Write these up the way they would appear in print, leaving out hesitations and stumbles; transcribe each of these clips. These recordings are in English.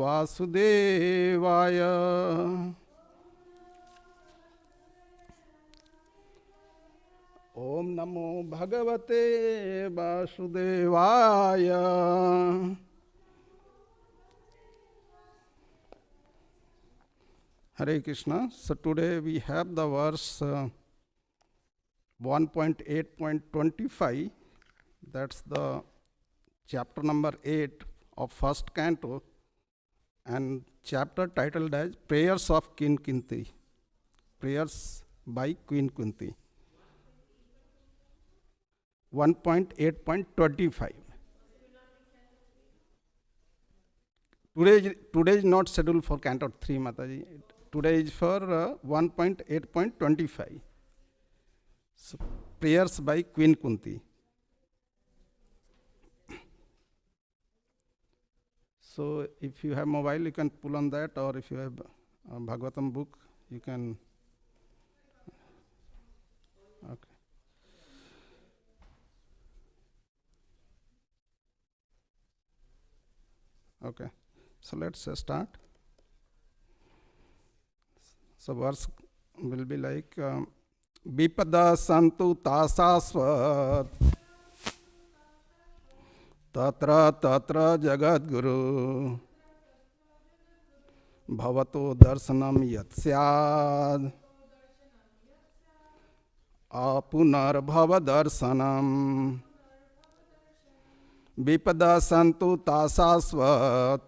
वासुदेवाय. ओम नमो भगवते वासुदेवाय. Hare Krishna. So today we have the verse 1.8.25. That's the chapter number 8 of first canto, and chapter titled as Prayers of Queen Kunti. Prayers by Queen Kunti. 1.8.25. Today is not scheduled for canto 3, Mataji. Today is for 1.8.25. So, prayers by Queen Kunti. So if you have mobile, you can pull on that, or if you have a Bhagavatam book, you can. Okay. Okay. So let's start. So verse will be like Vipada santu tasasvat tatra tatra jagat guru bhavato darshanam yat syad apunar bhava darshanam. Vipada santu tasasvat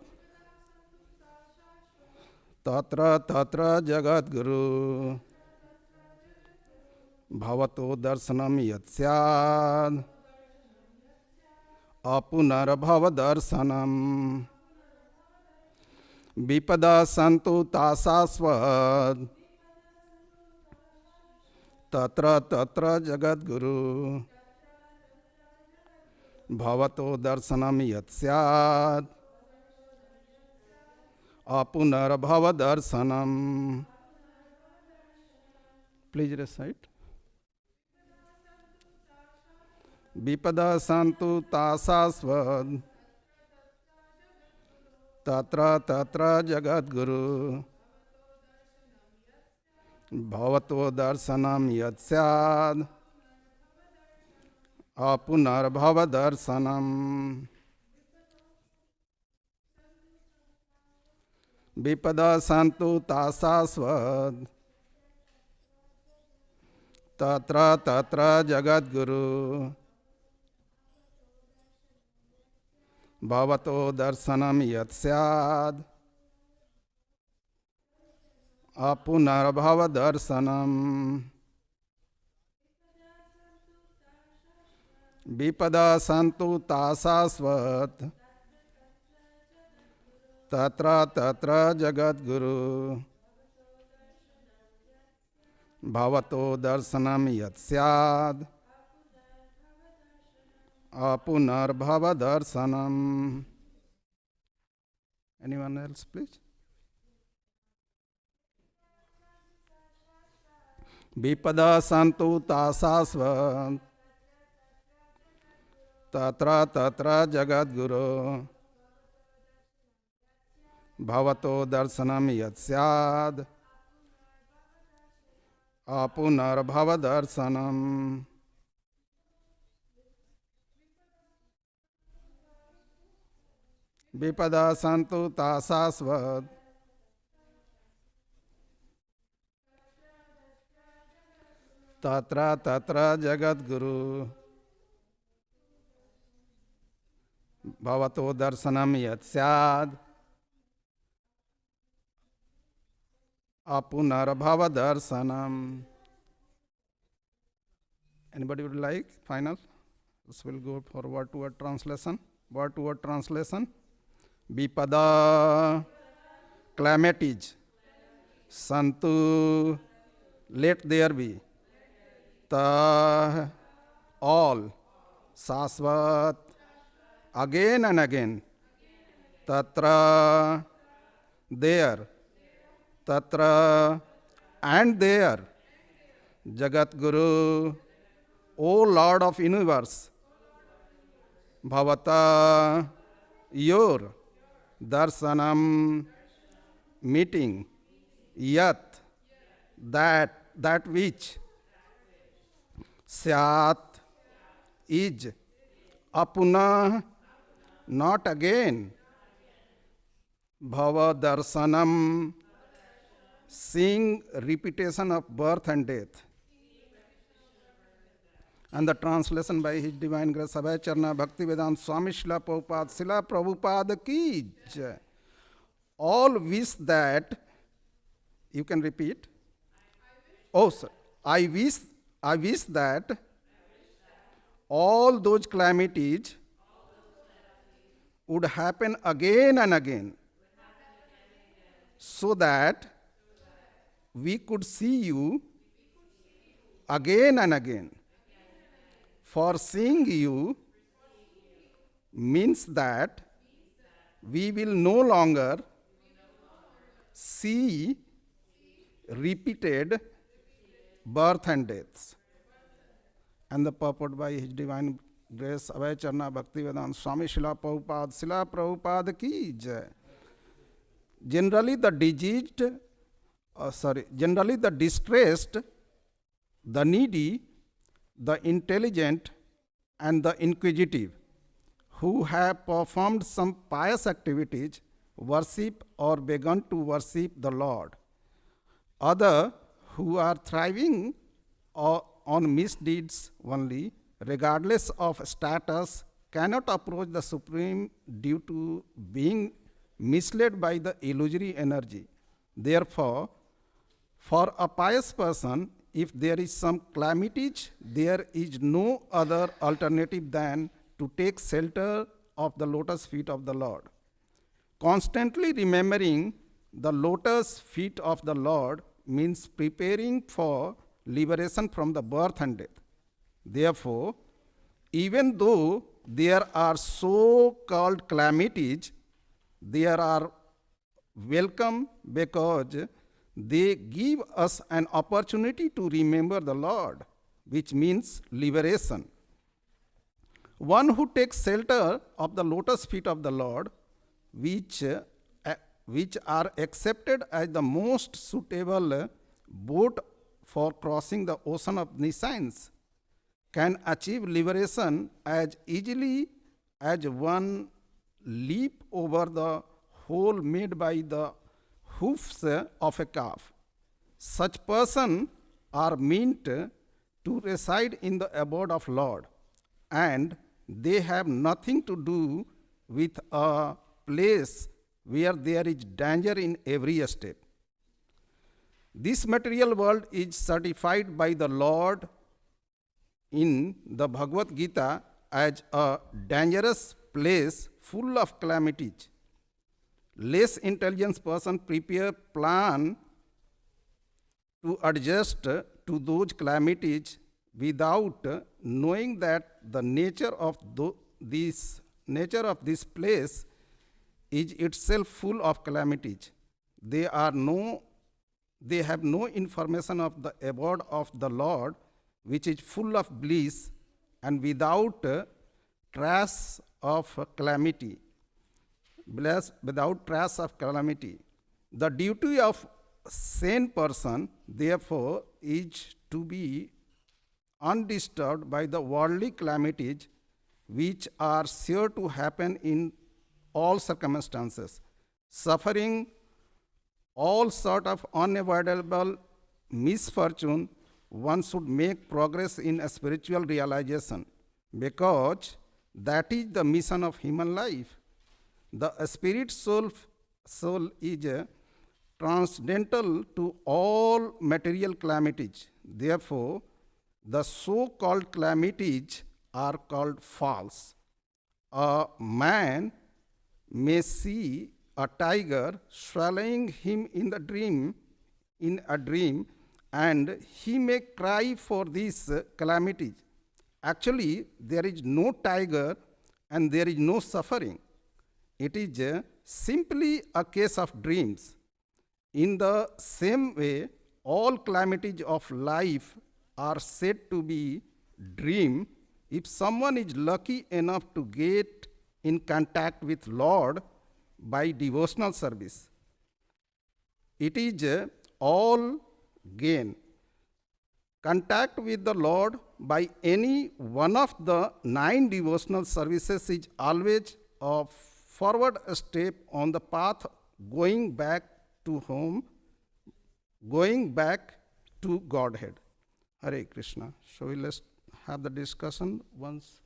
tatra tatra jagat guru bhavato darshanam yat syad apunar bhava darshanam. Vipada santu tasasvat tatra tatra jagat guru bhavato darshanam yat syad apunar bhava darshanam. Please recite. Vipada santu tasasvad tatra tatra jagat guru bhavato darshanam yat syad apunar bhava darshanam. Vipada santu tasasvad tatra tatra jagat guru bhavato darshanam yat syad apunar bhava darshanam. Vipada santu tasasvat tatra tatra jagat guru bhavato darshanam yat syad apunar bhava darshanam. Anyone else, please? Vipada santu tasasvat tatra tatra jagat guru bhavato darshanam yat syad apunar bhava darshanam. Vipada santu tasasvat tatra tatra jagat guru bhavato darshanam yat syad apunar bhava darshanam. Anybody would like final? This will go for word to word translation. Word to word translation. Vipada, calamities. Santu, let there be. Ta, all. Sasvat, again and again. Tatra, there. Tatra, and there. Jagat Guru, O Lord of Universe. Bhavata, your. Darshanam, meeting. Yat, that which. Syat, is. Apuna, not again. Bhava darshanam, seeing repetition of birth and death. And the translation by His Divine Grace, Abhay Charna Bhakti Vedanta Swami Srila Prabhupada ki jai. All wish that, you can repeat. Oh, sir. I wish that all those calamities would happen again and again, so that we could see you again and again. For seeing you means that we will no longer see repeated birth and deaths. And the purport by His Divine Grace, Abhay Charna Bhakti Vedanta Swami Srila Prabhupada ki jai. Generally the distressed, the needy, the intelligent, and the inquisitive, who have performed some pious activities, worship or begun to worship the Lord. Other who are thriving on misdeeds only, regardless of status, cannot approach the Supreme due to being misled by the illusory energy. Therefore, for a pious person, if there is some calamities, there is no other alternative than to take shelter of the lotus feet of the Lord. Constantly remembering the lotus feet of the Lord means preparing for liberation from the birth and death. Therefore, even though there are so-called calamities, they are welcome because they give us an opportunity to remember the Lord, which means liberation. One who takes shelter of the lotus feet of the Lord, which are accepted as the most suitable boat for crossing the ocean of nescience, can achieve liberation as easily as one leap over the hole made by the hoofs of a calf. Such persons are meant to reside in the abode of Lord, and they have nothing to do with a place where there is danger in every step. This material world is certified by the Lord in the Bhagavad Gita as a dangerous place full of calamities. Less intelligent person prepare plan to adjust to those calamities without knowing that the nature of this place is itself full of calamities. They have no information of the abode of the Lord, which is full of bliss and without trace of calamity. Without trace of calamity. The duty of sane person, therefore, is to be undisturbed by the worldly calamities which are sure to happen in all circumstances. Suffering all sort of unavoidable misfortune, one should make progress in a spiritual realization, because that is the mission of human life. The spirit soul is transcendental to all material calamities. Therefore, the so-called calamities are called false. A man may see a tiger swallowing him in a dream, and he may cry for these calamities. Actually, there is no tiger and there is no suffering. It is simply a case of dreams. In the same way, all calamities of life are said to be dream if someone is lucky enough to get in contact with Lord by devotional service. It is all gain. Contact with the Lord by any one of the 9 devotional services is always a forward step on the path going back to home, going back to Godhead. Hare Krishna. So let's have the discussion once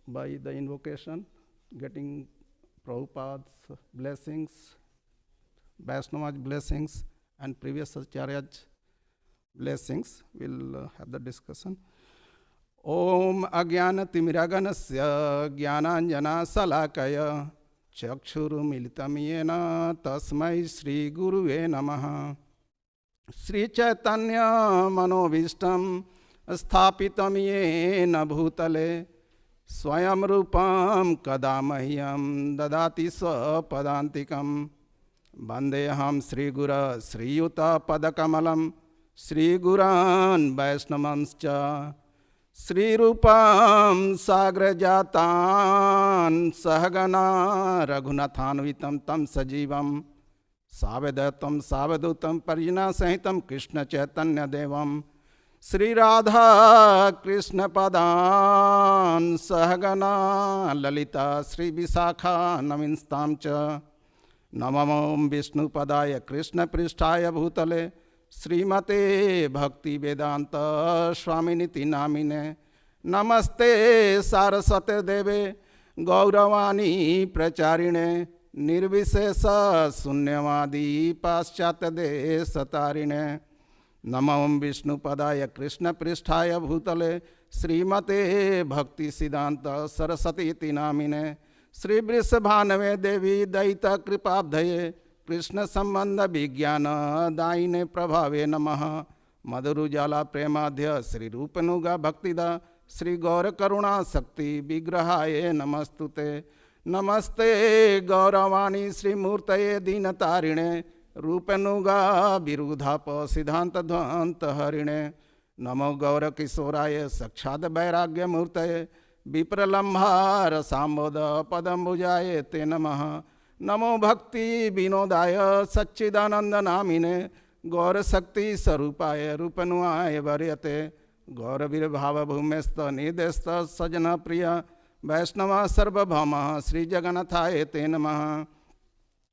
by the invocation, getting Prabhupada's blessings, Vaishnava's blessings, and previous Acharya's blessings. We'll have the discussion. Om Agyana Timiraganasya Jnananjana Salakaya Chakshuru Militam Yena Tasmai Sri Guruve Namaha. Sri Chaitanya Manovistam Sthapitam Yena Bhutale Swayam Rupam Kadamahyam Dadati Swapadantikam Bandeham Sri Gura Sri Yuta Padakamalam Sri Guran Vaishnavanscha Sri Rupam Sagrajatan Sahagana Raghunathanvitam Tam Sajivam Savedatam Savadutam Parjana Sahitam Krishna Chaitanya Devam Sri Radha Krishna Padan Sahagana Lalita Sri Visakha Naminstamcha Namam Vishnu Padaya Krishna Pristhaya Bhutale Srimate Bhakti Vedanta Swaminiti Namine Namaste Saraswate Deve Gauravani Pracharine Nirvisesa Sunyavadi Paschatya Desatarine Namam Vishnu Padaya Krishna Pristhaya Bhutale Srimate Bhakti Siddhanta Saraswati Namine Sri Vrishabhanave Devi Daita Kripabdhaye Krishna Sambandha Vijnana Daine Prabhave Namaha Madhurujala Premadhya Sri Rupanuga Bhaktida Sri Gaura Karuna Sakti Vigrahaye Namastute Namaste Gauravani Sri Murtaye Dinatarine Rupanuga Virudhapa Siddhanta Dhvanta Harine Namo Gaura Kisoraye Sakshad Vairagya Murtaye Vipralambhara Samboda Padambujaye Te Namaha Namo Bhakti Vinodaya Satchidananda Namine Gaura Sakti Sarupaya Rupanuaya Varyate Gaura Virbhava Bhumesta Nidesta Sajana Priya Vaishnava Sarvabhama Sri Jagannathaye Te Namaha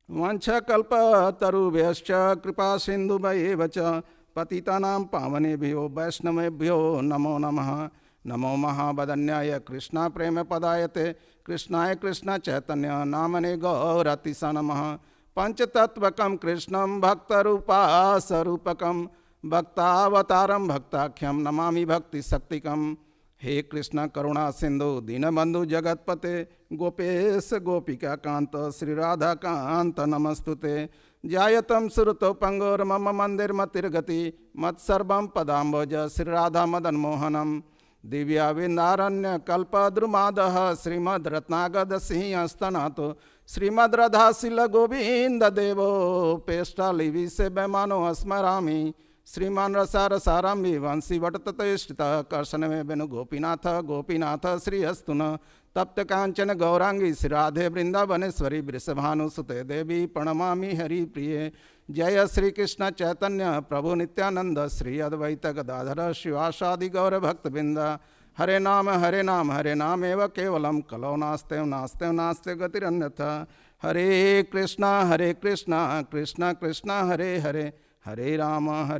Vancha Kalpa Tarubhyascha Kripa Sindhu Bhayevacha Patitanam Pavanebhyo Vaishnavebhyo Namo Namaha Namo Mahabadanyaya Krishna Prema Padayate Krishnaya Krishna Chaitanya Namane Gaurati Sanamaha Panchatatvakam Krishnam Bhakta Rupa Sarupakam Bhakta Avataram Bhaktakhyam Namami Bhakti Saktikam He Krishna Karuna Sindhu Dinabandhu Jagatpate Gopesh Gopika Kanta Sri Radha Kanta Namastute Jayatam Suruto Pangor Mama Mandir Matirgati Mat Sarvam Padamboja Sri Radha Madan Mohanam Divya Vindaranya Kalpadrumadaha Srimad Ratnagada Sinhastanato Srimad Radhasila Govinda Devo Pesta Livise Bemano Asmarami Sriman Rasara Sarambi Vansi Vatatashita Karsaname Benu Gopinatha Gopinatha Sri Astuna Tapta Kanchana Gaurangi Siradhe Vrindavaneshwari Vrishabhanu Sute Devi Pranamami Hari Priye Jaya Sri Krishna Chaitanya Prabhu Nityananda Sri Advaita Gadadhara Shivashadi Gaura Bhakta Binda Hare Nama Eva Kevalam Kalau Nastev Naste Gatiranyatha Hare Krishna Krishna Krishna Hare Hare Hare Rama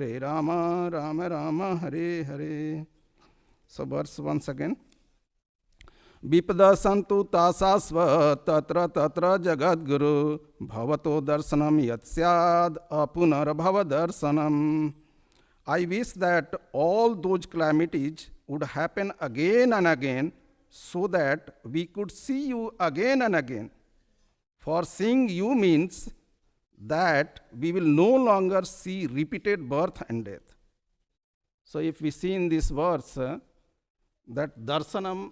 Rama Rama Hare Hare. So verse once again. Vipada santu tasasva tatra jagadguru bhavato darshanam yatsyad apunar bhava darshanam. I wish that all those calamities would happen again and again so that we could see you again and again. For seeing you means that we will no longer see repeated birth and death. So if we see in this verse that darshanam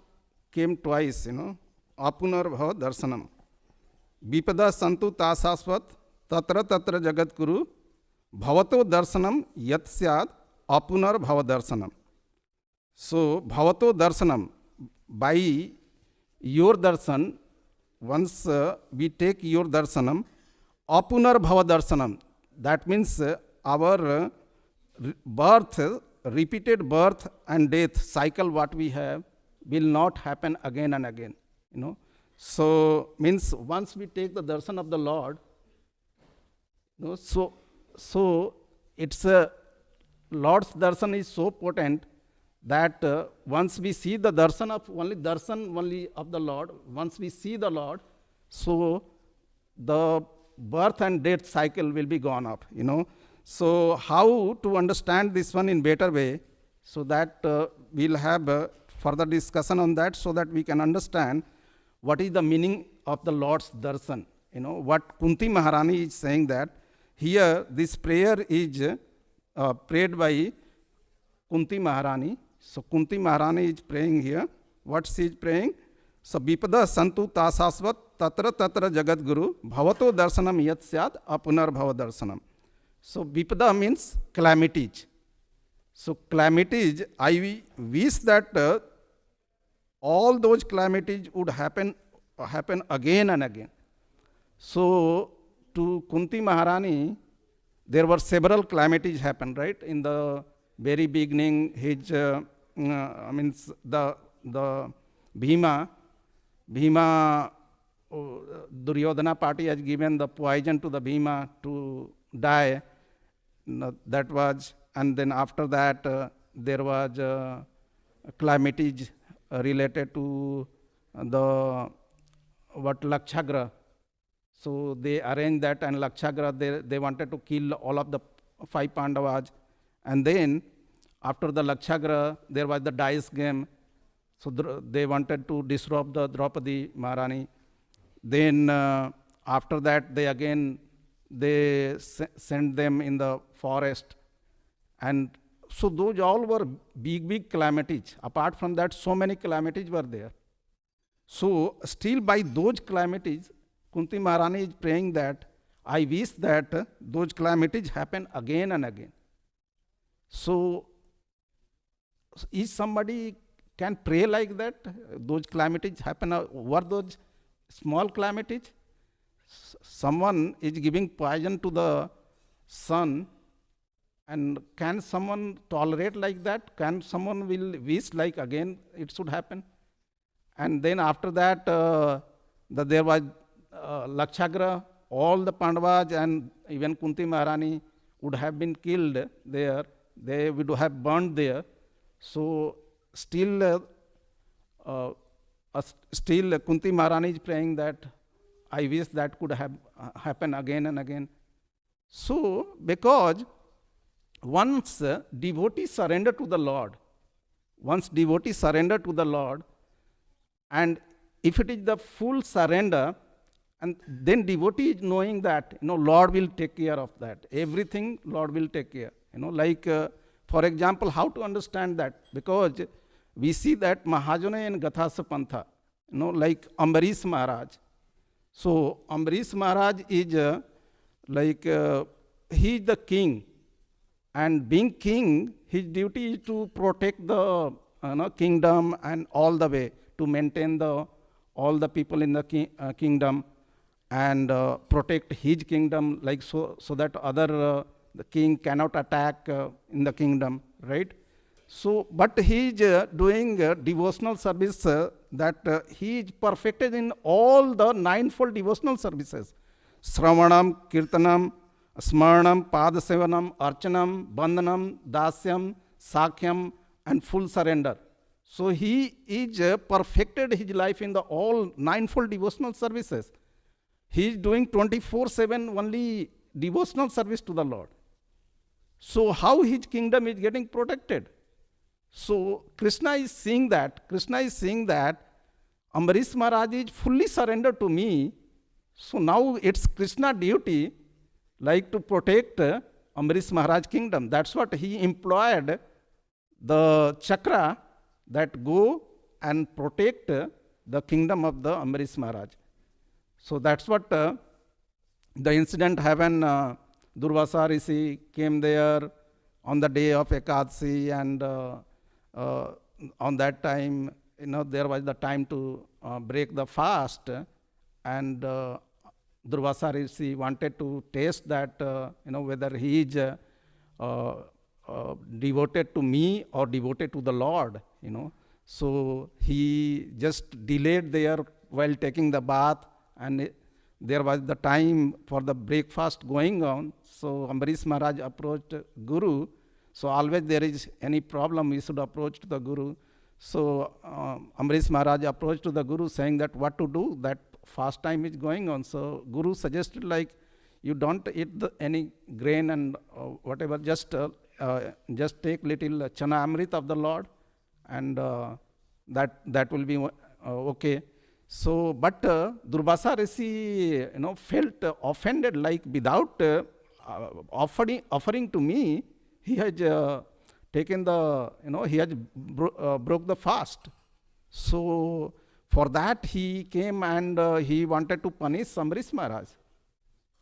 came twice, apunar bhava darshanam. Vipada santu tasasvat tatra jagat guru bhavato darshanam yat syad apunar bhava darshanam. So bhavato darshanam, by your darshan, once we take your darshanam, apunar bhava darshanam, that means our birth, repeated birth and death cycle what we have will not happen again and again. So means once we take the darshan of the Lord, so it's a Lord's darshan is so potent that once we see the darshan only of the Lord, once we see the Lord, so the birth and death cycle will be gone up. So how to understand this one in better way, so that we'll have further discussion on that, so that we can understand what is the meaning of the Lord's darshan. What Kunti Maharani is saying, that here this prayer is prayed by Kunti Maharani. So Kunti Maharani is praying here. What she is praying? So Vipada Santu Tasasvat Tatra Tatra Jagat Guru Bhavato Darshanam Yat Syad Apunar Bhava Darshanam. So Vipada means calamities. So calamities, I wish that all those calamities would happen again and again. So to Kunti Maharani, there were several calamities happened, right? In the very beginning, his the Bhima, Duryodhana party has given the poison to the Bhima to die. That was, and then after that there was calamities related to the Lakshagra. So they arranged that, and Lakshagra, they wanted to kill all of the 5 Pandavas. And then after the Lakshagra, there was the dice game. So they wanted to disrobe the Draupadi Maharani. Then after that, they sent them in the forest. And so those all were big calamities. Apart from that, so many calamities were there. So still by those calamities, Kunti Maharani is praying that I wish that those calamities happen again and again. So is somebody can pray like that? Those calamities happen over those small calamities? Someone is giving poison to the sun, and can someone tolerate like that? Can someone will wish like again it should happen? And then after that, there was Lakshagra, all the Pandavas and even Kunti Maharani would have been killed there. They would have burned there. So still Kunti Maharani is praying that I wish that could have happen again and again. So because once devotee surrender to the Lord, and if it is the full surrender, and then devotee is knowing that Lord will take care of that. Everything Lord will take care. For example, how to understand that? Because we see that Mahajana and Gathasa Pantha, like Ambarish Maharaj. So Ambarish Maharaj is he is the king, and being king, his duty is to protect the kingdom and all the way to maintain all the people in the kingdom, and protect his kingdom, so that other the king cannot attack in the kingdom, right? So, but he is doing devotional service, that he is perfected in all the ninefold devotional services: Sravanam, Kirtanam, Smaranam, Padasevanam, Archanam, Bandhanam, Dasyam, Sakhyam, and full surrender. So he is perfected his life in the all ninefold devotional services. He is doing 24/7 only devotional service to the Lord. So how his kingdom is getting protected? So Krishna is seeing that Ambarish Maharaj is fully surrendered to me. So now it's Krishna duty to protect Ambarish Maharaj kingdom. That's what he employed the chakra that go and protect the kingdom of the Ambarish Maharaj. So that's what the incident happened. Durvasa Rishi came there on the day of Ekadasi, and on that time, there was the time to break the fast, and Durvasa Rishi wanted to taste that, whether he is devoted to me or devoted to the Lord, So he just delayed there while taking the bath, and there was the time for the breakfast going on. So Ambarish Maharaj approached Guru. So always there is any problem, we should approach to the Guru. So Ambarish Maharaj approached to the Guru saying that what to do, that fast time is going on. So Guru suggested like, you don't eat any grain and whatever, just take little chana amrit of the Lord, and that will be okay. So, but Durvasa Rishi, felt offended, like without offering to me, he has taken the, he has broke the fast. So, for that he came and he wanted to punish Ambarish Maharaj.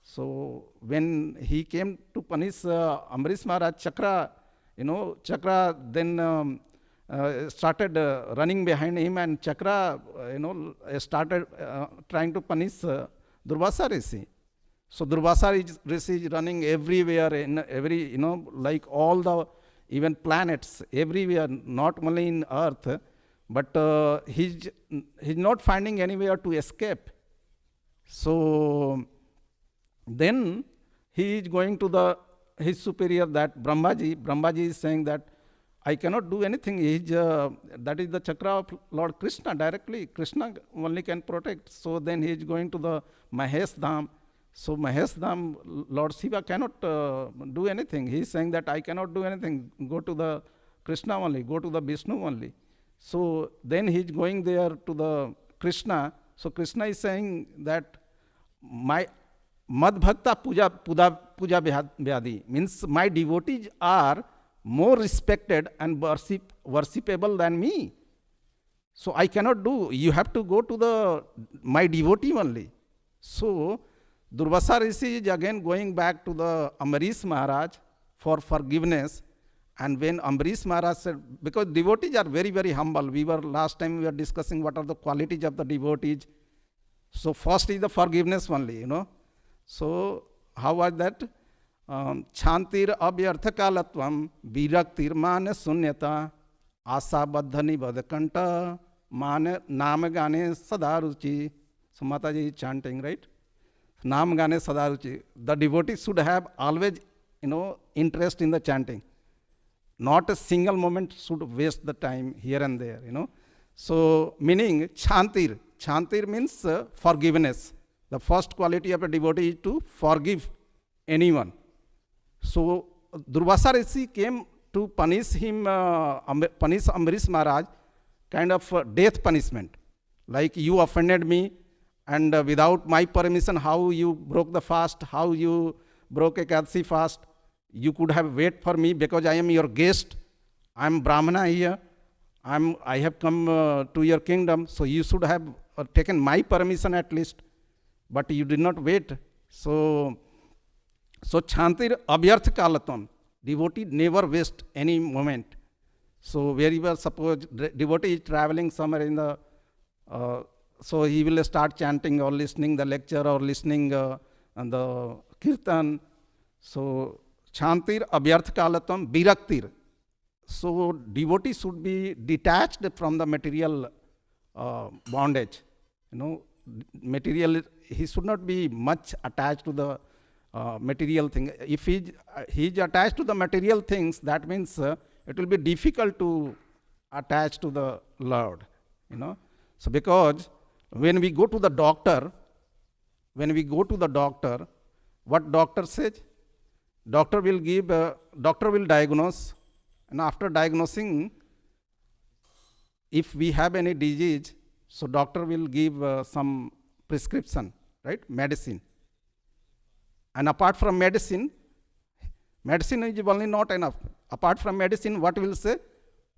So, when he came to punish Ambarish Maharaj, Chakra then started running behind him, and Chakra, started trying to punish Durvasa Rishi. So Durvasa Rishi is running everywhere, in every, like all the even planets, everywhere, not only in Earth, but he's not finding anywhere to escape. So then he is going to his superior, that Brahmaji. Brahmaji is saying that I cannot do anything. That is the chakra of Lord Krishna directly. Krishna only can protect. So then he is going to the Mahesh Dham. So Mahesh Dham, Lord Shiva cannot do anything. He is saying that I cannot do anything. Go to the Krishna only. Go to the Vishnu only. So then he is going there to the Krishna. So Krishna is saying that my Mad Bhakta Puja Vyadi means my devotees are more respected and worshipable than me. So I cannot do. You have to go to my devotee only. So Durvasa Rishi is again going back to the Ambarish Maharaj for forgiveness. And when Ambarish Maharaj said, because devotees are very, very humble. Last time we were discussing what are the qualities of the devotees. So first is the forgiveness only, So how was that? Chantir abhyarthakalatvam viraktir mane sunyata asa baddhani badakanta mane namagane sadaruchi. So Mataji is chanting, right? Namagane sadaruchi. The devotee should have always, interest in the chanting. Not a single moment should waste the time here and there, So meaning chantir. Chantir means forgiveness. The first quality of a devotee is to forgive anyone. So Durvasa Rishi came to punish him, punish Ambarish Maharaj, kind of death punishment. Like you offended me, and without my permission, how you broke the fast, how you broke a Ekadasi fast. You could have waited for me because I am your guest. I am Brahmana here. I have come to your kingdom, so you should have taken my permission at least. But you did not wait. So Chantir Abhyarth Kalatam. Devotee never waste any moment. So wherever suppose devotee is traveling somewhere in the, so he will start chanting or listening the lecture or listening and the kirtan. So Chantir Abhyarth Kalatam Viraktir. So devotee should be detached from the material bondage. Material, he should not be much attached to the material thing. If he is attached to the material things, that means it will be difficult to attach to the Lord. So because when we go to the doctor, what doctor says? Doctor will diagnose, and after diagnosing, if we have any disease, so doctor will give some prescription, right? Medicine. And apart from medicine is only not enough. Apart from medicine, what will say?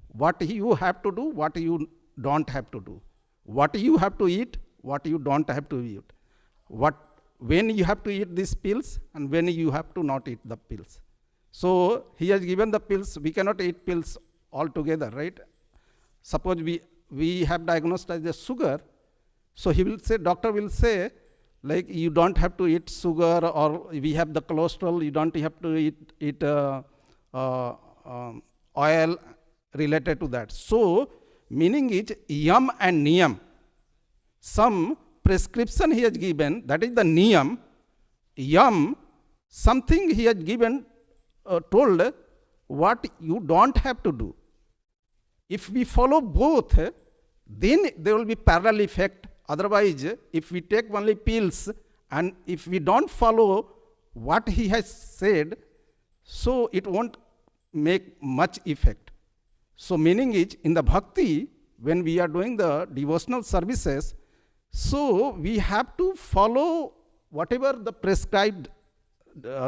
What you have to do, what you don't have to do. What you have to eat, what you don't have to eat. When you have to eat these pills, and when you have to not eat the pills. So he has given the pills. We cannot eat pills altogether, right? Suppose we have diagnosed as a sugar, So he will say, doctor will say, like, you don't have to eat sugar, or we have the cholesterol, you don't have to eat oil related to that. So, meaning is yam and niyam. Some prescription he has given, that is the niyam. Yam, something he has given, told what you don't have to do. If we follow both, then there will be parallel effect. Otherwise, if we take only pills and if we don't follow what he has said, so it won't make much effect. So meaning is, in the bhakti, when we are doing the devotional services, so we have to follow whatever the prescribed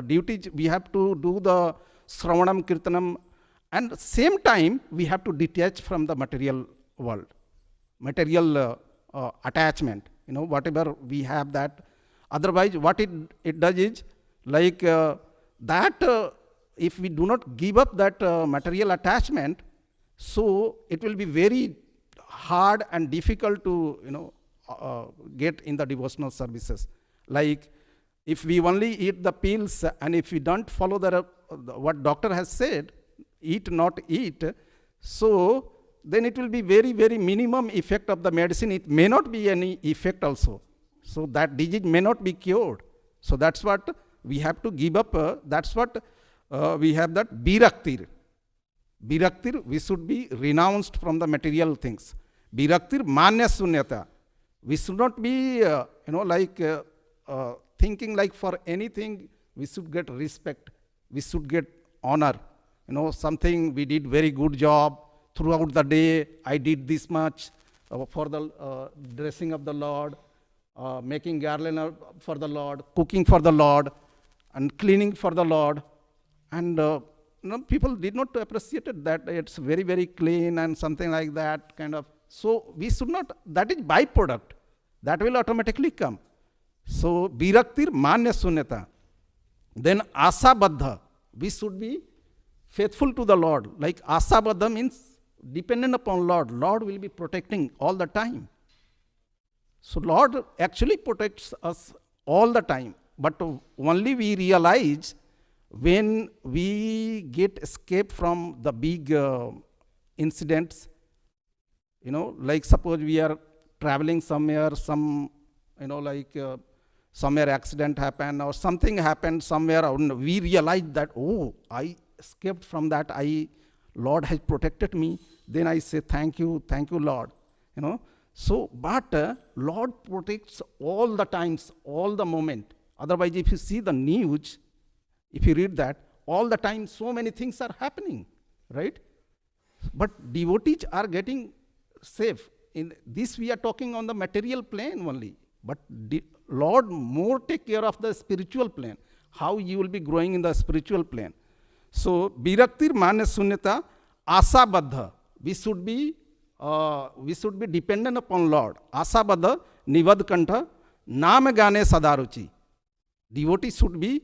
duties. We have to do the Sravanam, Kirtanam, and same time we have to detach from the material world, material attachment, whatever we have that. Otherwise, what it does is, like that if we do not give up that material attachment, so it will be very hard and difficult to get in the devotional services. Like, if we only eat the pills and if we don't follow what doctor has said, eat, not eat, so then it will be very, very minimum effect of the medicine. It may not be any effect also. So that disease may not be cured. So that's what we have to give up. That's what we have, that viraktir. Viraktir, we should be renounced from the material things. Viraktir manya sunyata. We should not be, thinking like for anything we should get respect, we should get honor. Something we did very good job throughout the day. I did this much for the dressing of the Lord, making garland for the Lord, cooking for the Lord, and cleaning for the Lord. And people did not appreciate it, that it's very, very clean and something like that kind of. So we should not, that is byproduct. That will automatically come. So, viraktir manya sunyata. Then asabadha. We should be faithful to the Lord. Like asabadha means dependent upon Lord. Lord will be protecting all the time. So Lord actually protects us all the time. But only we realize when we get escape from the big incidents. Like suppose we are traveling somewhere, somewhere accident happened or something happened somewhere, we realize that, oh, I escaped from that, Lord has protected me. Then I say, thank you, Lord. So, but Lord protects all the times, all the moment. Otherwise, if you see the news, if you read that, all the time so many things are happening, right? But devotees are getting safe. In this we are talking on the material plane only. But Lord more take care of the spiritual plane, how you will be growing in the spiritual plane. So, viraktir manya sunyata asabadha. We should be dependent upon Lord. Asabadha nivadkantha nama gane sadaruchi. Devotee should be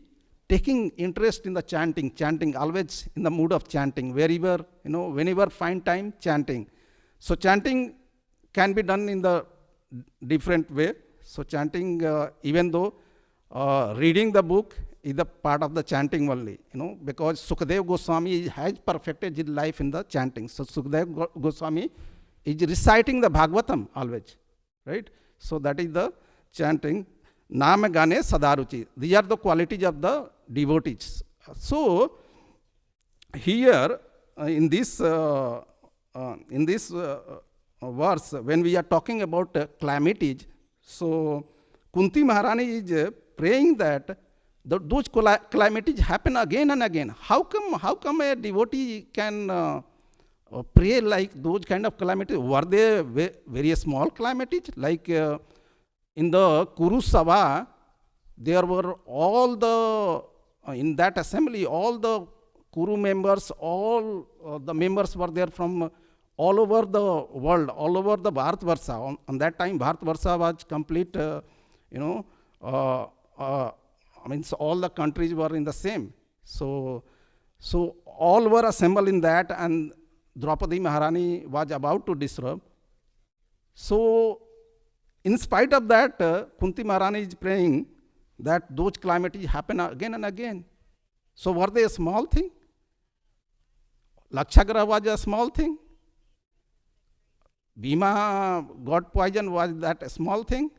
taking interest in the chanting, always in the mood of chanting, wherever, whenever find time, chanting. So chanting can be done in the different way. So chanting, even though reading the book is the part of the chanting only, because Sukadeva Goswami has perfected his life in the chanting. So Sukadeva Goswami is reciting the Bhagavatam always, right? So that is the chanting. Nama Gane Sadaruchi. These are the qualities of the devotees. So here in this verse, when we are talking about calamities, so Kunti Maharani is praying that those calamities happen again and again. How come a devotee can pray like those kind of calamities? Were they very small calamities? Like in the Kuru Sabha, there were all the, in that assembly, all the Kuru members, all the members were there from all over the world, all over the Bharatvarsha. On that time, Bharatvarsha was complete, means all the countries were in the same. So all were assembled in that, and Draupadi Maharani was about to disrobe. So In spite of that, Kunti Maharani is praying that those calamities happen again and again. So were they a small thing? Lakshagraha was a small thing. Bhima got poison, was that a small thing?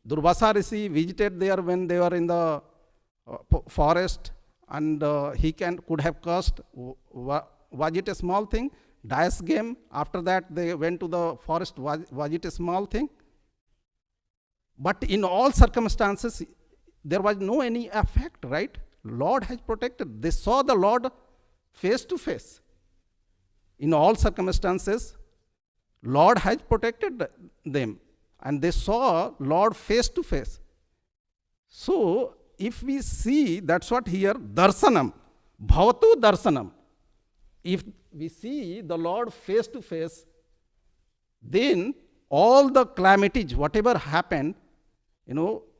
Durvasa Rishi visited there when they were in the forest, and he could have cursed. Was it a small thing? Dice game, after that they went to the forest, was it a small thing? But in all circumstances, there was no any effect, right? Lord has protected. They saw the Lord face to face. In all circumstances, Lord has protected them, and they saw Lord face to face. So, if we see, that's what here, darsanam, bhavatu darsanam. If we see the Lord face to face, then all the calamities, whatever happened,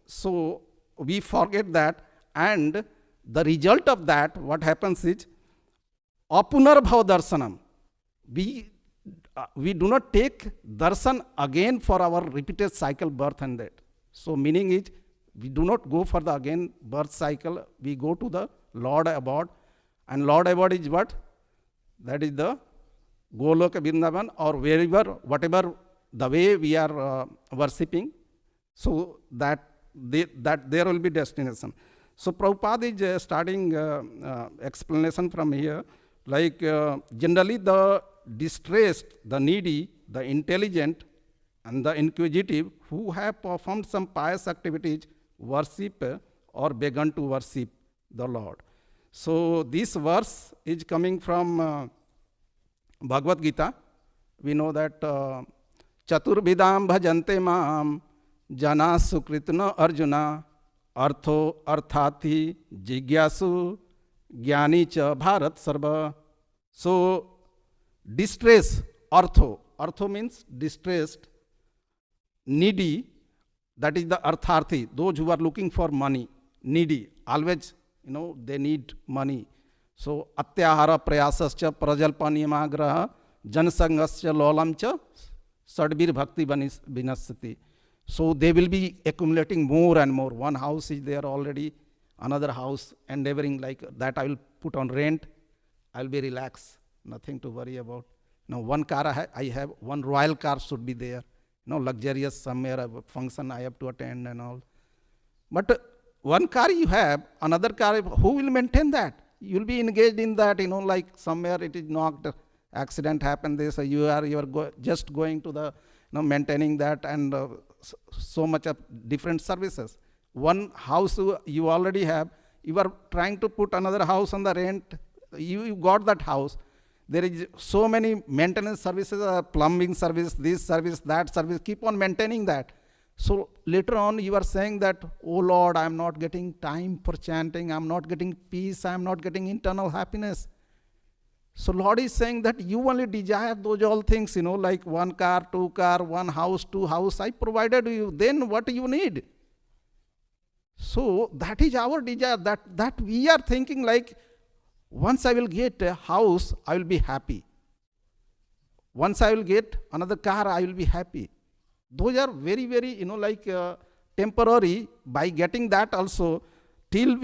so we forget that, and the result of that, what happens is, apunarbhav darsanam. We do not take darshan again for our repeated cycle, birth and death. So meaning is, we do not go for the again birth cycle, we go to the Lord abode. And Lord abode is what? That is the Goloka Vrindavan, or wherever, whatever the way we are worshipping, so that there will be destination. So Prabhupada is starting explanation from here, like generally the distressed, the needy, the intelligent, and the inquisitive who have performed some pious activities worship or begun to worship the Lord. So this verse is coming from Bhagavad Gita. We know that Chaturvidam bhajante maam jana sukritna arjuna artho arthati jigyasu jnani cha bharat sarva. So distress, artho means distressed, needy, that is the artharthi, those who are looking for money, needy, always, they need money. So atyahara prayasascha prajalpaniyamagraha janasangascha lolamcha sadbir bhakti vinasati. So they will be accumulating more and more. One house is there already, another house endeavoring like that I will put on rent, I will be relaxed, nothing to worry about. Now one car I have, one royal car should be there, luxurious somewhere, a function I have to attend and all. But one car you have, another car, who will maintain that? You will be engaged in that, like somewhere it is knocked, accident happened, you are just going to the, maintaining that, and so much of different services. One house you already have, you are trying to put another house on the rent, you got that house. There is so many maintenance services, plumbing service, this service, that service, keep on maintaining that. So later on you are saying that, oh Lord, I am not getting time for chanting, I am not getting peace, I am not getting internal happiness. So Lord is saying that you only desire those all things, like one car, two car, one house, two house, I provided you, then what you need? So that is our desire, that we are thinking like, once I will get a house, I will be happy. Once I will get another car, I will be happy. Those are very, very, temporary. By getting that also, till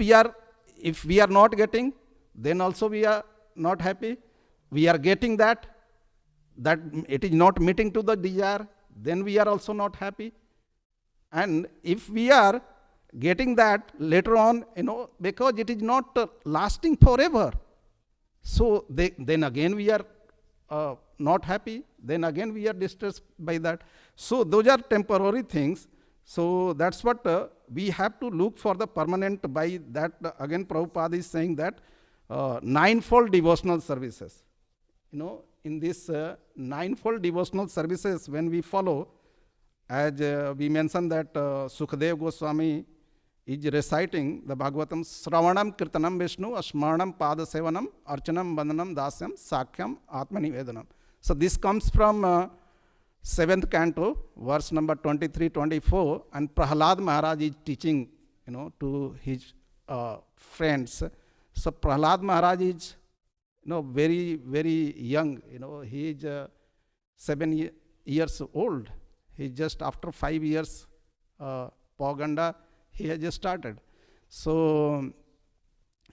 if we are not getting, then also we are not happy. We are getting that it is not meeting to the desire, then we are also not happy. And if we are getting that later on, because it is not lasting forever. So then again we are not happy, then again we are distressed by that. So those are temporary things. So that's what we have to look for the permanent. By that, again Prabhupada is saying that ninefold devotional services. In this ninefold devotional services, when we follow, as we mentioned that Sukadev Goswami is reciting the Bhagavatam, Sravanam Kirtanam Vishnu, Asmaranam Padasevanam, Archanam Vandanam Dasyam, Sakhyam Atmanivedanam. So this comes from 7th canto, verse number 23-24, and Prahlad Maharaj is teaching, to his friends. So Prahlad Maharaj is, very, very young, he is 7 years old. He just after 5 years, Paganda, he has just started. So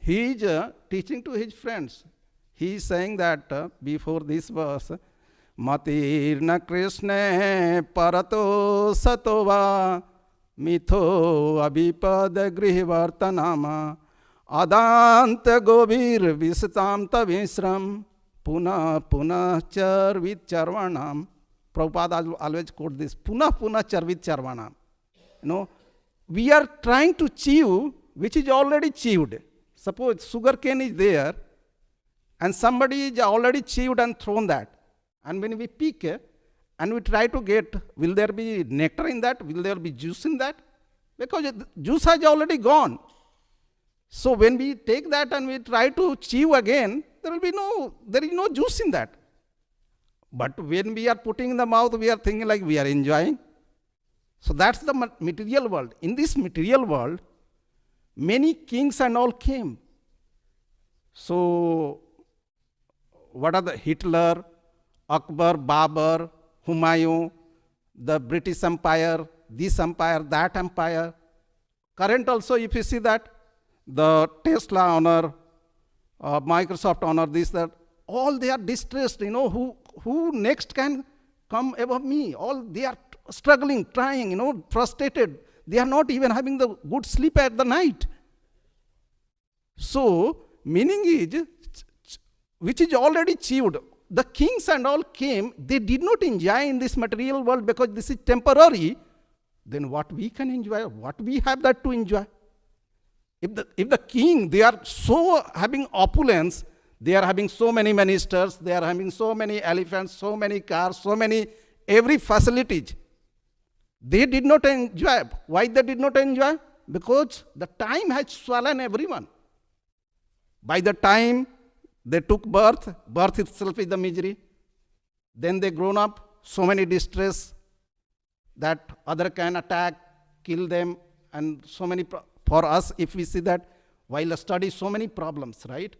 he is teaching to his friends. He is saying that before this verse, Matirna Krishna Parato Satova Mitho Abhipad Grihivartanama Adanta Govir Visatam Tavisram Puna Puna Charvit Charvanam. Prabhupada always quote this, Puna Puna Charvit Charvanam. We are trying to chew which is already chewed. Suppose sugar cane is there and somebody is already chewed and thrown that. And when we pick and we try to get, will there be nectar in that? Will there be juice in that? Because juice has already gone. So when we take that and we try to chew again, there is no juice in that. But when we are putting in the mouth, we are thinking like we are enjoying. So that's the material world. In this material world, many kings and all came. So what are the Hitler, Akbar, Babur, Humayun, the British Empire, this empire, that empire. Current also, if you see that, the Tesla honor, Microsoft honor, this, that, all they are distressed, who next can come above me? All they are struggling, trying, frustrated. They are not even having the good sleep at the night. So, meaning is, which is already achieved. The kings and all came, they did not enjoy in this material world because this is temporary. Then what we can enjoy, what we have that to enjoy? If the king, they are so having opulence, they are having so many ministers, they are having so many elephants, so many cars, so many, every facilities. They did not enjoy. Why they did not enjoy? Because the time has swollen everyone. By the time they took birth itself is the misery. Then they grown up, so many distress that other can attack, kill them, and so many, for us, if we see that, while study, so many problems, right?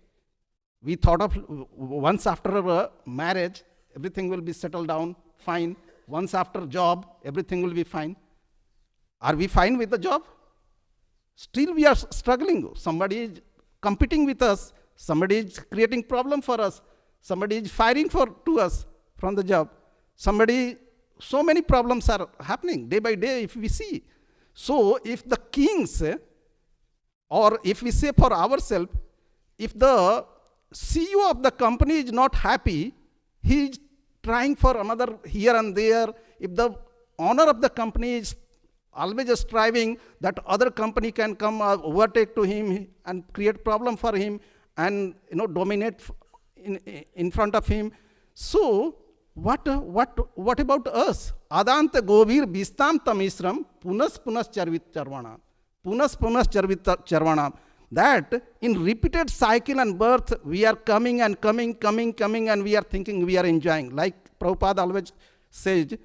We thought of once after marriage, everything will be settled down, fine. Once after job, everything will be fine. Are we fine with the job? Still we are struggling. Somebody is competing with us. Somebody is creating problem for us. Somebody is firing to us from the job. So many problems are happening day by day if we see. So if the kings, or if we say for ourselves, if the CEO of the company is not happy, he is trying for another here and there. If the owner of the company is always striving that other company can come overtake to him and create problem for him and dominate in front of him. So what about us? Adanta govir bistam tamisram punas charvit charvana. Punas charvit charvana. That in repeated cycle and birth, we are coming and coming, and we are thinking we are enjoying. Like Prabhupada always says,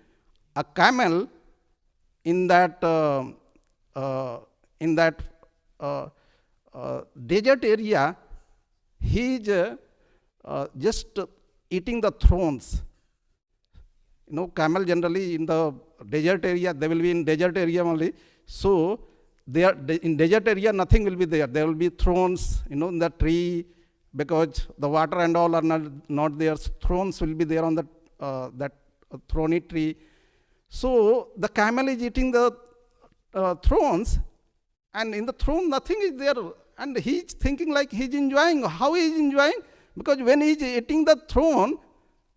a camel in that desert area, he is just eating the thorns. Camel generally in the desert area, they will be in desert area only. So in desert area, nothing will be there. There will be thorns, in the tree, because the water and all are not there. Thorns will be there on that thorny tree. So the camel is eating the thorns, and in the thorn nothing is there. And he is thinking like he is enjoying. How he is enjoying? Because when he is eating the thorn,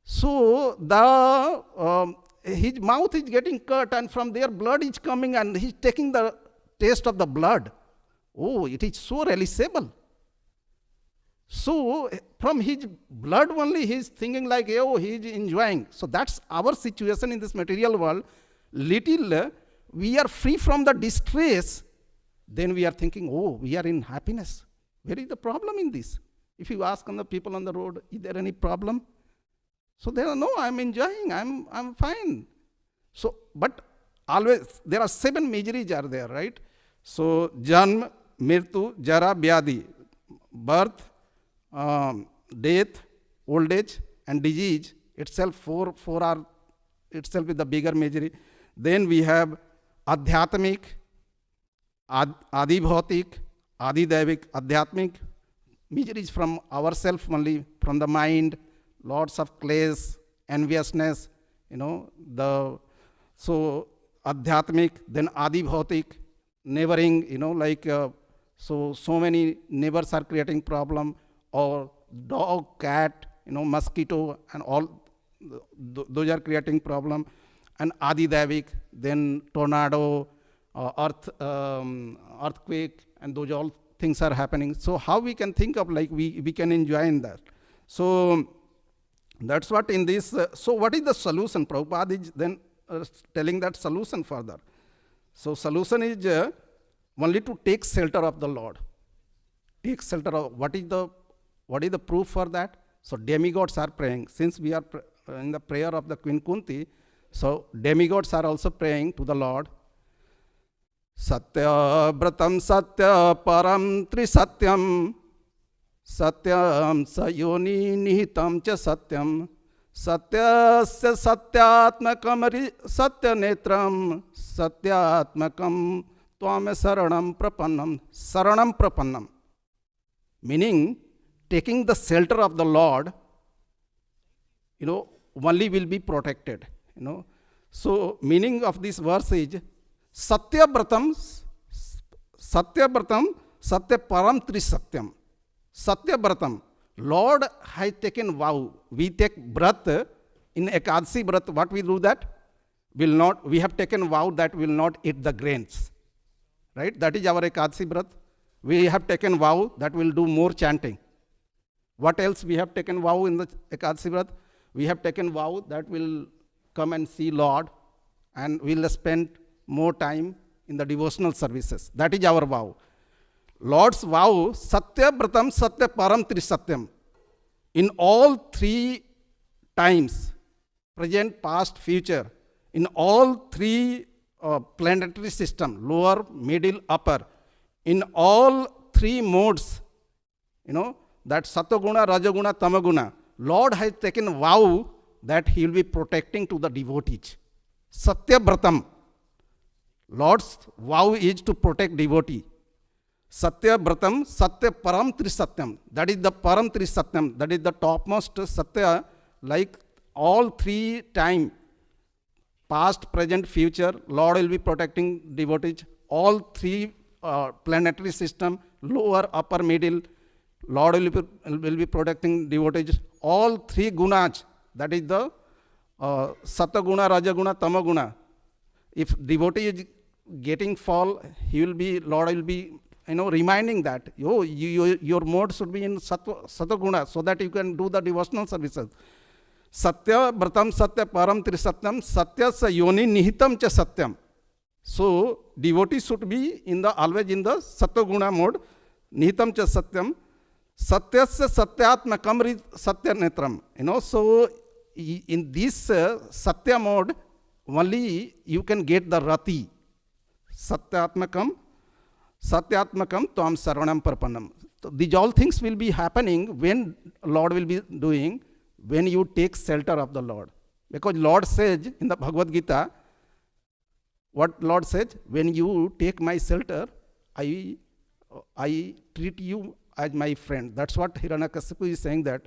so his mouth is getting cut, and from there blood is coming, and he is taking the taste of the blood. Oh, it is so relishable. So from his blood only he is thinking like, oh, he is enjoying. So that's our situation in this material world. Little we are free from the distress, then we are thinking, oh, we are in happiness. Where is the problem in this? If you ask on the people on the road, is there any problem? So they are, no, I'm enjoying, I'm fine. So, but always there are 7 miseries are there, right? So Janm, Mirtu, Jara, Vyadhi, birth, death, old age, and disease itself, four are itself is the bigger misery. Then we have Adhyatmik, Adi Bhautik, Adi Devik. Adhyatmik, measure is from ourself only, from the mind, lots of clays, enviousness, so Adhyatmik, then Adi Bhautik, neighboring, so many neighbors are creating problem, or dog, cat, mosquito, and all those are creating problem. And Adi Devik, then tornado, earthquake, and those all things are happening. So how we can think of we can enjoy in that. So that's what in this, so what is the solution? Prabhupada is then telling that solution further. So solution is only to take shelter of the Lord. Take shelter of, what is the proof for that? So demigods are praying. Since we are in the prayer of the Queen Kunti, so demigods are also praying to the Lord. Satya Bratam Satya Param Trisatyam Satyam Sayoni Nihitam Cha Satyam Satyasya Satyatmakam Satyanetram Satyatmakam Twam Saranam Prapannam. Saranam Prapannam, meaning taking the shelter of the Lord, only will be protected. So meaning of this verse is Satya Bratam Satya Param Trisatyam. Satya Bratam, Lord has taken vow. We take breath in Ekadasi breath. What we do that? We have taken vow that will not eat the grains. Right? That is our Ekadasi breath. We have taken vow that will do more chanting. What else we have taken vow in the Ekadasi breath? We have taken vow that will come and see Lord, and we'll spend more time in the devotional services. That is our vow. Lord's vow, Satya Bratam Satya Param Trisatyam. In all three times, present, past, future, in all three planetary system, lower, middle, upper, in all three modes, that Satoguna, Rajaguna, Tamaguna, Lord has taken vow that he will be protecting to the devotees. Satya Bratam. Lord's vow is to protect devotee. Satya Bratam, Satya Param Trisatyam. That is the Param Trisatyam. That is the topmost Satya, like all three time, past, present, future, Lord will be protecting devotees. All three planetary system, lower, upper, middle, Lord will be protecting devotees. All three gunas, that is the Sataguna, Rajaguna, Tamaguna. If devotee is getting fall, Lord will be reminding that your mode should be in Sataguna, so that you can do the devotional services. Satya Bratam Satya Param Trisatyam Satya Sa Yoni Nihitam Cha Satyam. So devotee should be always in the Sataguna mode. Nihitam Cha Satyam. Satyasya Satyatmakam Satya Netram. So in this Satya mode, only you can get the Rati. Satyatmakam Tvam Saranam Parpanam. So these all things will be happening when Lord will be doing, when you take shelter of the Lord. Because Lord says in the Bhagavad Gita, what Lord says, when you take my shelter, I treat you as my friend. That's what Hiranyakasipu is saying, that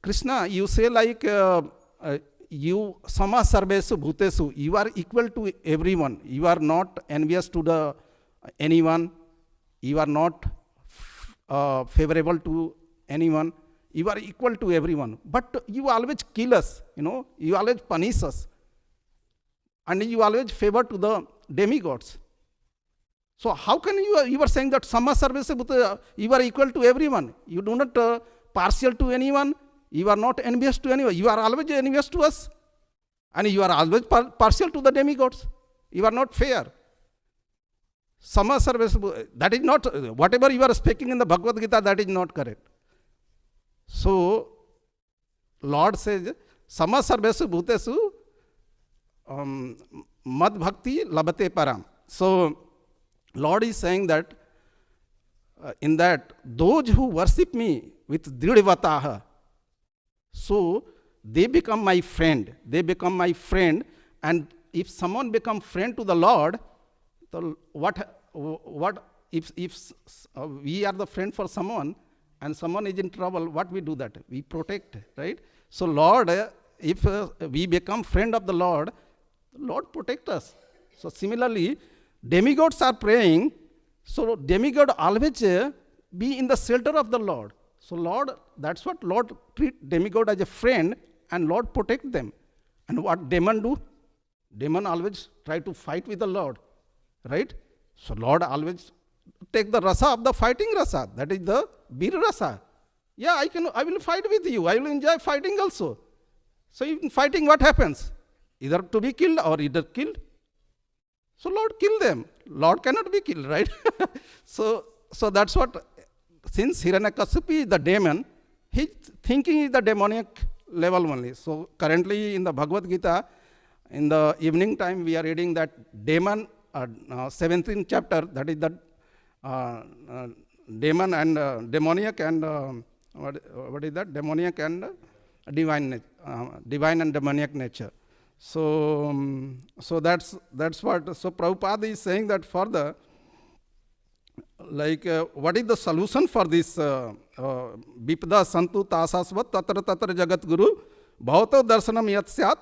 Krishna, you say like you sama sarvesu bhutesu, you are equal to everyone. You are not envious to anyone. You are not favorable to anyone. You are equal to everyone. But you always kill us, you always punish us. And you always favor to the demigods. So how can you are saying that sama sarvesu bhutesu, you are equal to everyone. You do not partial to anyone. You are not envious to anyone. You are always envious to us. And you are always partial to the demigods. You are not fair. Sama sarvesu, that is not, whatever you are speaking in the Bhagavad Gita, that is not correct. So, Lord says, Sama sarvesu bhutesu mad bhakti labate param. So, Lord is saying that, in that, those who worship me with dridvataha, so they become my friend. They become my friend. And if someone become friend to the Lord, what if we are the friend for someone and someone is in trouble, what we do that? We protect, right? So Lord, if we become friend of the Lord protect us. So similarly, demigods are praying. So demigod always be in the shelter of the Lord. So Lord, that's what Lord treat demigod as a friend, and Lord protect them. And what demon do? Demon always try to fight with the Lord, right? So Lord always take the rasa of the fighting rasa. That is the bir rasa. Yeah, I will fight with you. I will enjoy fighting also. So in fighting, what happens? Either to be killed or either killed. So Lord kill them. Lord cannot be killed, right? So that's what, since Hiranyakasipu is the demon, his thinking is the demoniac level only. So currently in the Bhagavad Gita, in the evening time, we are reading that demon, 17th chapter, that is the demon and demoniac and what is that? Demoniac and divine and demoniac nature. So that's what. So Prabhupada is saying that further, like what is the solution for this Vipda Santu Tasasvat Tatra Tatra Jagat Guru Bhavato Darshanam Yat Syat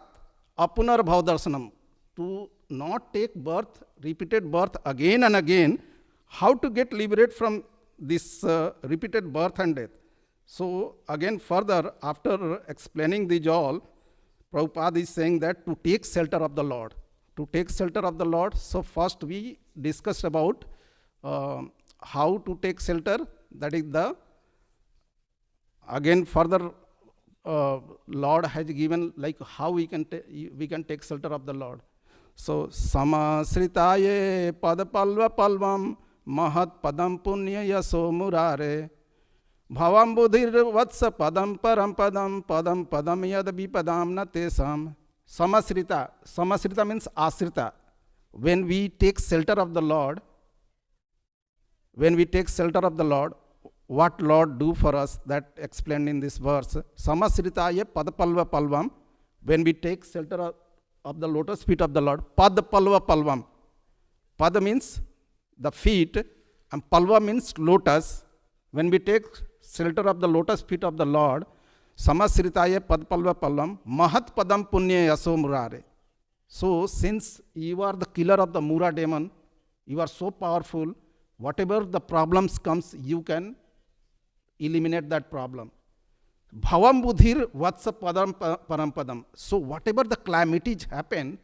Apunar Bhav Darshanam. To not take birth, repeated birth again and again, how to get liberated from this repeated birth and death. So again further, after explaining these all, Prabhupada is saying that to take shelter of the Lord. To take shelter of the Lord, so first we discussed about how to take shelter. That is the, again further Lord has given like how we can take shelter of the Lord. So samasritaye padapalva palvam mahat padam punya yaso murare bhavam buddhir vatsa padam param padam yad vipadam na tesam. Samasrita means asrita. When we take shelter of the Lord, what Lord do for us, that explained in this verse. Samasritaye padapalva palvam. When we take shelter of the lotus feet of the Lord, padapalva palvam. Pada means the feet and palva means lotus. When we take shelter of the lotus feet of the Lord, samasritaye padapalva palvam mahat padam punya yaso murare. So since you are the killer of the Mura demon, you are so powerful, whatever the problems comes, you can eliminate that problem. Bhavam buddhir vatsa padam param padam. So whatever the calamities happen,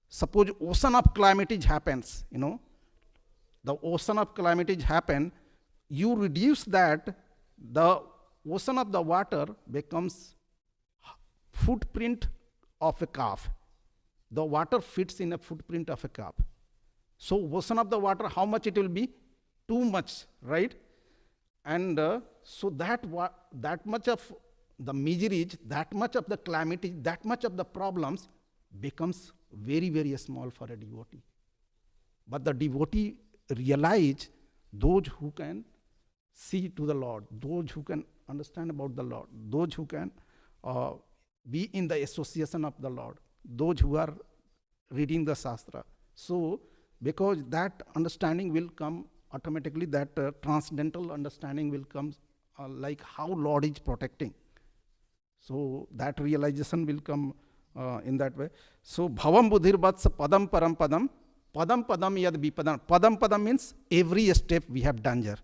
suppose ocean of calamities happens, the ocean of calamities happen, you reduce that, the ocean of the water becomes footprint of a calf. The water fits in a footprint of a calf. So ocean of the water, how much it will be? Too much, right? And so that much of the miseries, that much of the calamity, that much of the problems becomes very, very small for a devotee. But the devotee realize those who can see to the Lord, those who can understand about the Lord, those who can be in the association of the Lord, those who are reading the Shastra. So because that understanding will come automatically, that transcendental understanding will come, like how Lord is protecting. So that realization will come in that way. So bhavam buddhir vatsa padam param padam yad vipadam. Padam means every step we have danger.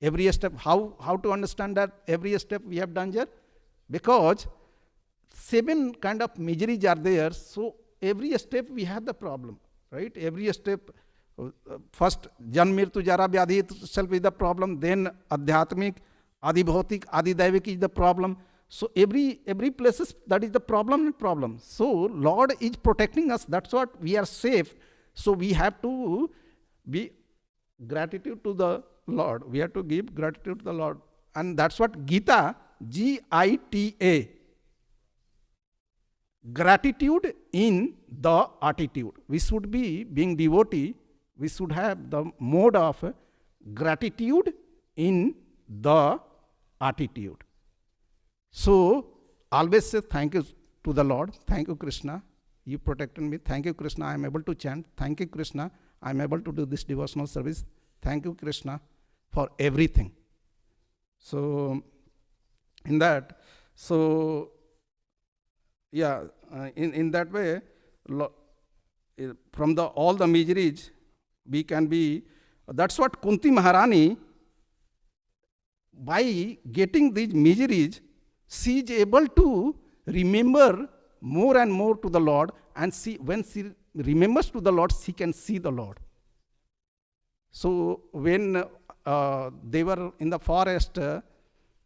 Every step, how to understand that every step we have danger? Because 7 kind of miseries are there, so every step we have the problem, right? Every step, first janmirtu jara vyadhi itself is the problem, then adhyatmik, adibhautik, adidaivik is the problem. So every places, that is the problem. So Lord is protecting us, that's what we are safe. So we have to be gratitude to the Lord. We have to give gratitude to the Lord. And that's what Gita, Gita, gratitude in the attitude. We should be, being devotee, we should have the mode of gratitude in the attitude. So always say thank you to the Lord. Thank you, Krishna. You protected me. Thank you, Krishna. I am able to chant. Thank you, Krishna. I am able to do this devotional service. Thank you, Krishna, for everything. So, in that, in that way, from all the miseries, we can be. That's what Kunti Maharani, by getting these miseries, she is able to remember more and more to the Lord, and when she remembers to the Lord, she can see the Lord. So when they were in the forest,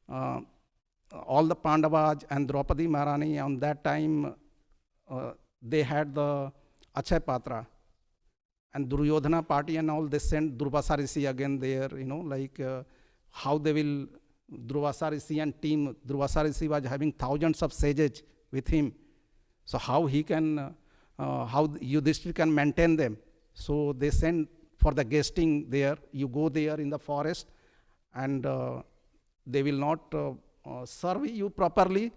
all the Pandavas and Draupadi Maharani, on that time, they had the Achay Patra, and Duryodhana party and all, they sent Durvasa Rishi again there, how they will, Durvasa Rishi and team, Durvasa Rishi was having thousands of sages with him. So how he can, how Yudhishthira can maintain them. So they sent for the guesting there. You go there in the forest, and they will not serve you properly.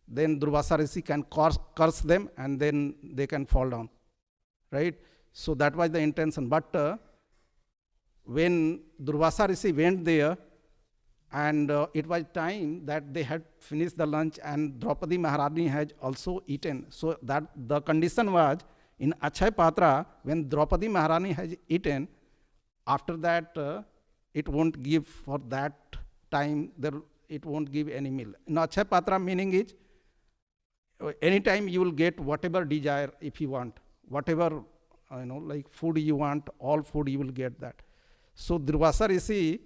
Then Durvasa Rishi can curse them, and then they can fall down. Right? So that was the intention. But when Durvasa Rishi went there, and it was time that they had finished the lunch, and Draupadi Maharani had also eaten. So that the condition was, in Achay Patra, when Draupadi Maharani has eaten, after that it won't give for that time, it won't give any meal. In Achay Patra, meaning is, anytime you will get whatever desire if you want, whatever food you want, all food you will get that. So Durvasa Rishi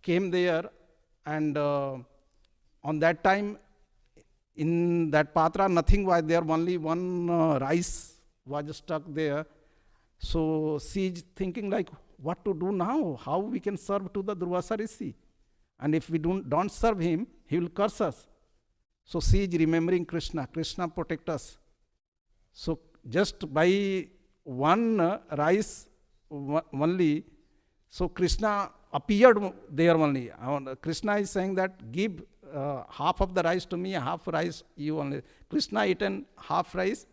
came there, and on that time, in that patra, nothing was there, only one rice was stuck there. So she is thinking like, what to do now? How we can serve to the Durvasa Rishi? And if we don't serve him, he will curse us. So she is remembering Krishna. Krishna protect us. So just by one rice only, so Krishna appeared there only. Krishna is saying that, give half of the rice to me, half rice you only. Krishna eaten half rice,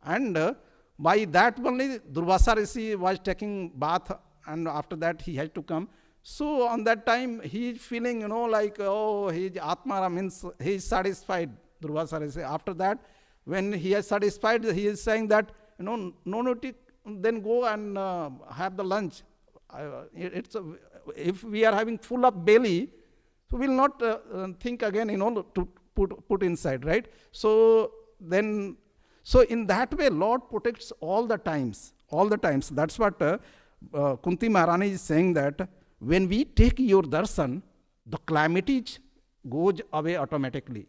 and by that only Durvasa Rishi was taking bath, and after that he had to come. So on that time he is feeling, he is Atmara, means he is satisfied, Durvasa Rishi. After that, when he is satisfied, he is saying that, no need, then go and have the lunch. If we are having full of belly, so we will not think again, to put inside, right? So then, in that way, Lord protects all the times. That's what Kunti Maharani is saying, that when we take your darshan, the calamity goes away automatically.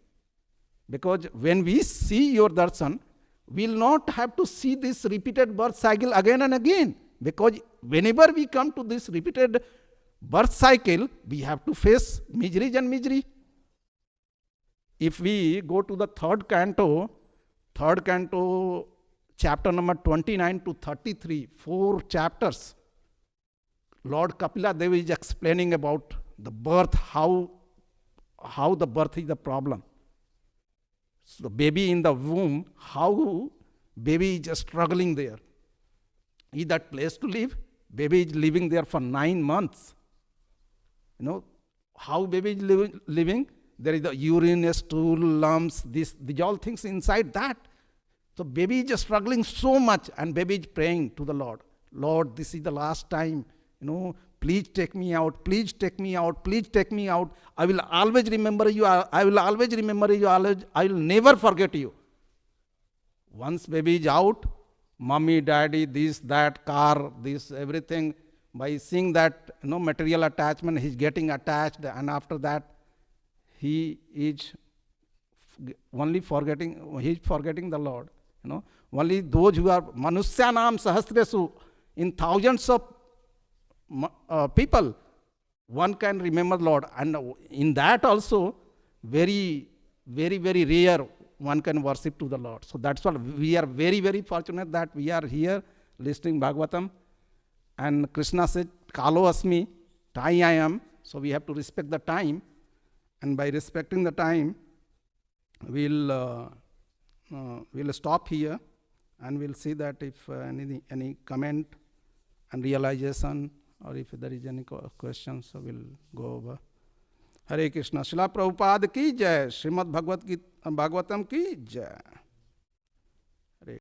Because when we see your darshan, we will not have to see this repeated birth cycle again and again. Because whenever we come to this repeated birth cycle, we have to face misery and misery. If we go to the third canto, chapter number 29 to 33, 4 chapters, Lord Kapila Devi is explaining about the birth, how the birth is the problem. So the baby in the womb, how baby is just struggling there. Is that place to live? Baby is living there for 9 months. How baby is living? There is the urine, stool, lumps, these all things inside that. So baby is just struggling so much, and baby is praying to the Lord. Lord, this is the last time. Please take me out. Please take me out. Please take me out. I will always remember you. I will always remember you. I will never forget you. Once baby is out, mommy, daddy, this, that, car, this, everything, by seeing that material attachment, he is getting attached, and after that, he is only forgetting the Lord. Only those who are Manusyanam Sahasresu, in thousands of people, one can remember Lord, and in that also, very, very, very rare one can worship to the Lord. So that's what we are very, very fortunate that we are here listening Bhagavatam. And Krishna said, Kalo Asmi, time I am. So we have to respect the time. And by respecting the time, we'll stop here, and we'll see that if any comment and realization, or if there is any questions, so we'll go over. Hare Krishna. Srila Prabhupada ki jai. Srimad Bhagavatam ki jai.